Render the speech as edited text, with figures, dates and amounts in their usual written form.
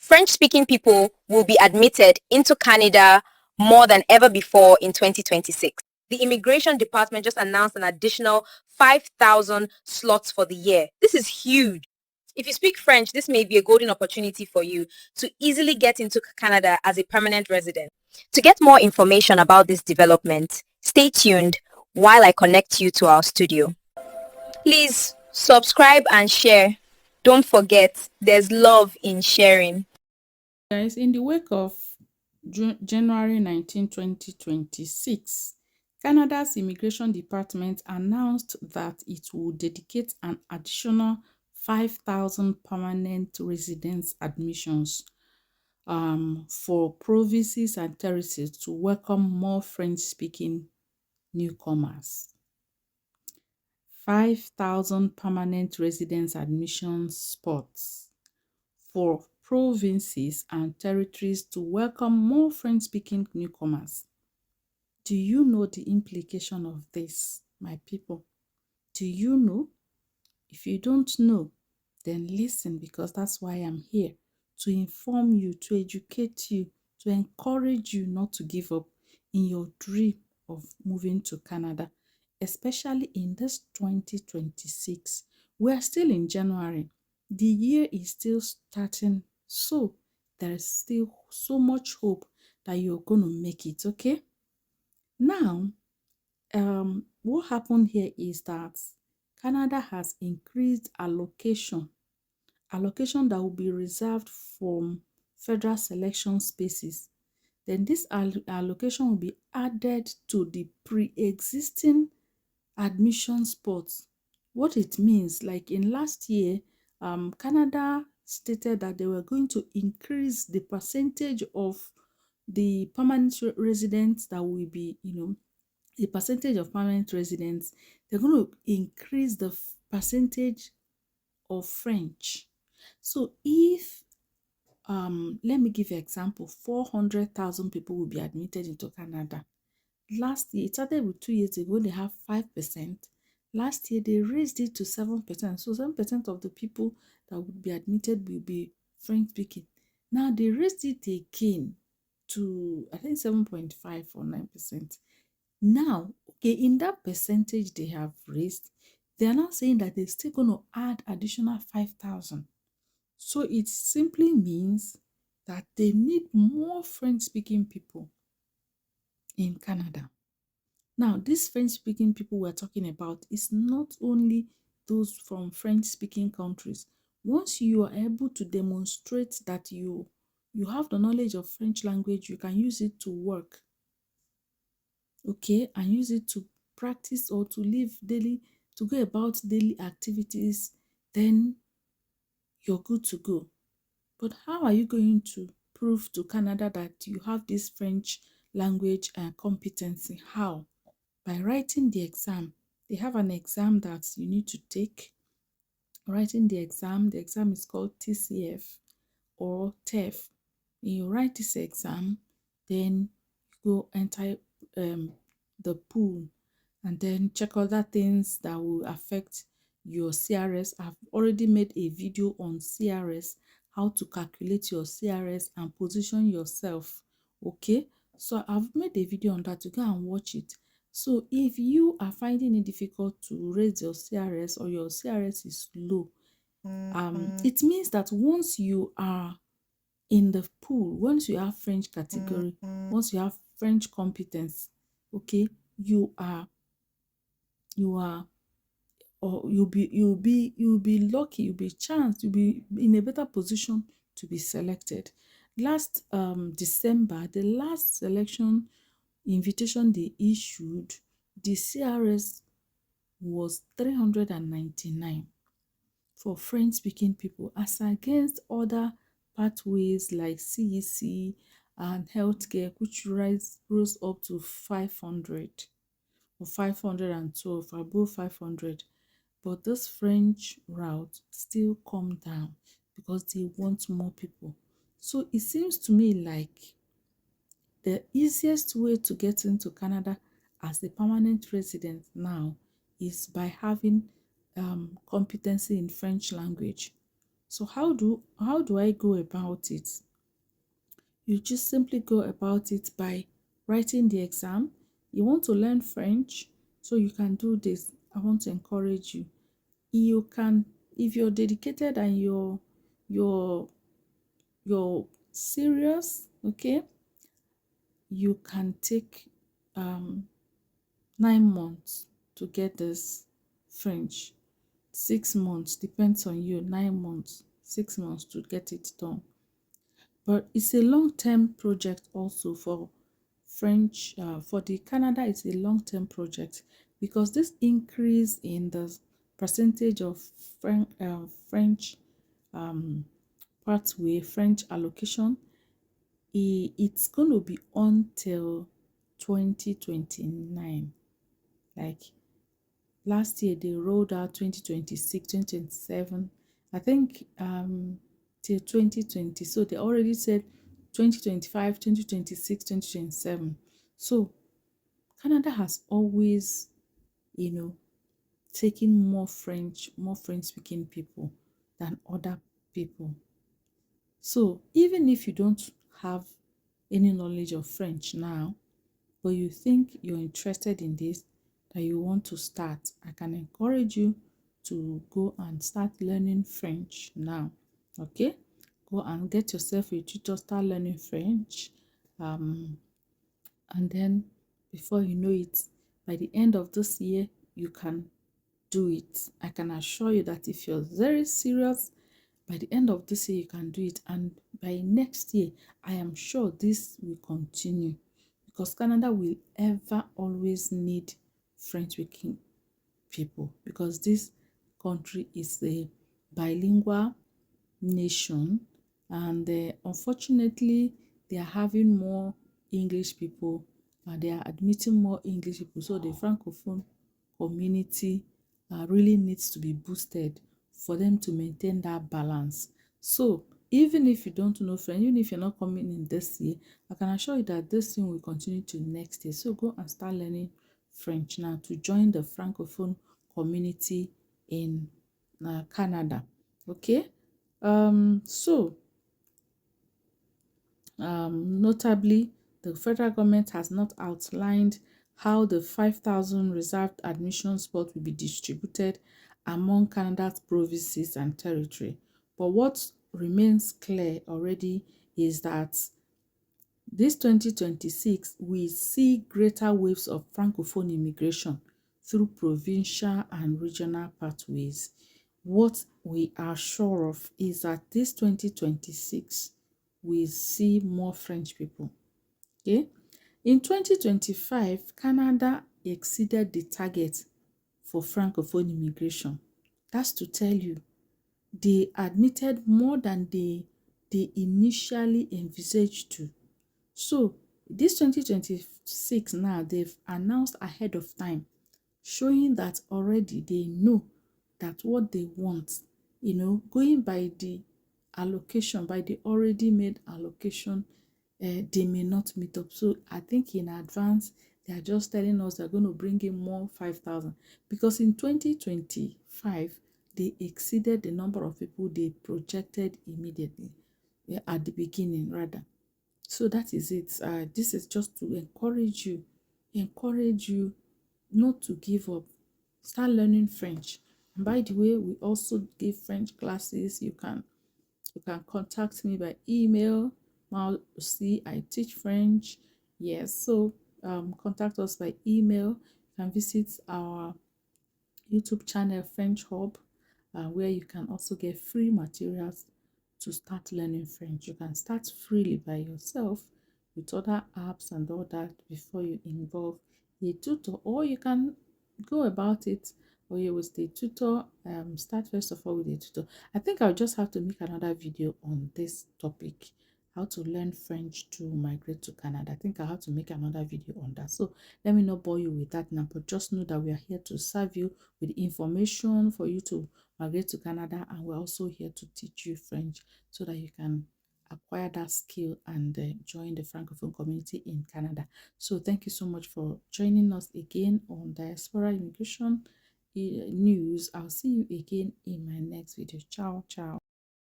French-speaking people will be admitted into Canada more than ever before in 2026. The Immigration Department just announced an additional 5,000 slots for the year. This is huge. If you speak French, this may be a golden opportunity for you to easily get into Canada as a permanent resident. To get more information about this development, stay tuned while I connect you to our studio. Please subscribe and share. Don't forget, there's love in sharing. Guys, in the wake of January 19, 2026, Canada's Immigration Department announced that it will dedicate an additional 5,000 permanent residence admissions for provinces and territories to welcome more French-speaking newcomers. 5,000 permanent residence admission spots for provinces and territories to welcome more French-speaking newcomers. Do you know the implication of this, my people? Do you know? If you don't know, then listen, because that's why I'm here, to inform you, to educate you, to encourage you not to give up in your dream of moving to Canada, especially in this 2026. We are still in January. The year is still starting, so there is still so much hope that you're going to make it, okay? Now, what happened here is that Canada has increased allocation that will be reserved from federal selection spaces. Then this allocation will be added to the pre-existing admission spots. What it means, like in last year, Canada stated that they were going to increase the percentage of the permanent residents that will be, the percentage of permanent residents. They're going to increase the percentage of French. So if let me give you an example, 400,000 people will be admitted into Canada. Last year, it started with 2 years ago, they have 5%. Last year, they raised it to 7%. So 7% of the people that would be admitted will be French speaking. Now, they raised it again to, I think, 7.5 or 9%. Now, okay, in that percentage they have raised, they are now saying that they're still going to add additional 5,000. So it simply means that they need more French-speaking people in Canada. Now, these French-speaking people we're talking about is not only those from French-speaking countries. Once you are able to demonstrate that you have the knowledge of French language, you can use it to work, okay, and use it to practice or to live daily, to go about daily activities, then you're good to go. But how are you going to prove to Canada that you have this French language competency? How? By writing the exam. They have an exam that you need to take. Writing the exam is called TCF or TEF. When you write this exam, then you go enter the pool and then check other things that will affect your CRS. I've already made a video on CRS, how to calculate your CRS and position yourself, okay? So I've made a video on that. You go and watch it. So if you are finding it difficult to raise your CRS or your CRS is low, it means that once you are in the pool, once you have French category, once you have French competence, okay, you'll be lucky, you'll be chanced, you'll be in a better position to be selected. Last December, the last selection invitation they issued, the CRS was 399 for French speaking people, as against other pathways like CEC and healthcare, which rose up to 500 or 512, above 500. But this French route still come down because they want more people. So it seems to me like the easiest way to get into Canada as a permanent resident now is by having competency in French language. So how do I go about it? You just simply go about it by writing the exam. You want to learn French, so you can do this. I want to encourage you. You can, if you're dedicated and you're serious, okay, you can take 9 months to get this French. 6 months depends on you. 9 months, 6 months to get it done. But it's a long-term project also for French. For the Canada, it's a long-term project because this increase in the percentage of French um, pathway, French allocation, it's going to be until 2029. Like last year, they rolled out 2026, 2027. I think till 2020. So they already said 2025, 2026, 2027. So Canada has always, you know, taken more French speaking people than other people. So even if you don't have any knowledge of French now, but you think you're interested in this, that you want to start, I can encourage you to go and start learning French now. Okay? Go and get yourself a tutor, start learning French. And then before you know it, by the end of this year, you can do it. I can assure you that if you're very serious, by the end of this year, you can do it. And by next year, I am sure this will continue because Canada will ever always need French speaking people because this country is a bilingual nation, and unfortunately they are having more English people and they are admitting more English people, so the francophone community really needs to be boosted for them to maintain that balance. So even if you don't know French, even if you're not coming in this year, I can assure you that this thing will continue to next year. So go and start learning French now to join the francophone community in Canada. Okay. So notably, the federal government has not outlined how the 5,000 reserved admission spots will be distributed among Canada's provinces and territory. But what remains clear already is that this 2026 we see greater waves of francophone immigration through provincial and regional pathways. What we are sure of is that this 2026 we see more French people. Okay? In 2025, Canada exceeded the target for francophone immigration. That's to tell you, they admitted more than they initially envisaged to. So this 2026 now, they've announced ahead of time, showing that already they know that what they want, going by the allocation, by the already made allocation, they may not meet up. So I think in advance, they are just telling us they're going to bring in more 5,000 because in 2025, they exceeded the number of people they projected immediately, at the beginning rather. So that is it. This is just to encourage you not to give up. Start learning French. And by the way, we also give French classes. You can contact me by email. See, I teach French. Yes, so contact us by email. You can visit our YouTube channel, French Hub, where you can also get free materials to start learning French. You can start freely by yourself with other apps and all that before you involve a tutor, or you can go about it or you will stay tutor. Start first of all with a tutor. I think I'll just have to make another video on this topic, how to learn French to migrate to Canada. I think I'll have to make another video on that. So let me not bore you with that now, but just know that we are here to serve you with information for you to migrate to Canada, and we're also here to teach you French so that you can acquire that skill and join the francophone community in Canada. So thank you so much for joining us again on diaspora immigration news. I'll see you again in my next video. Ciao.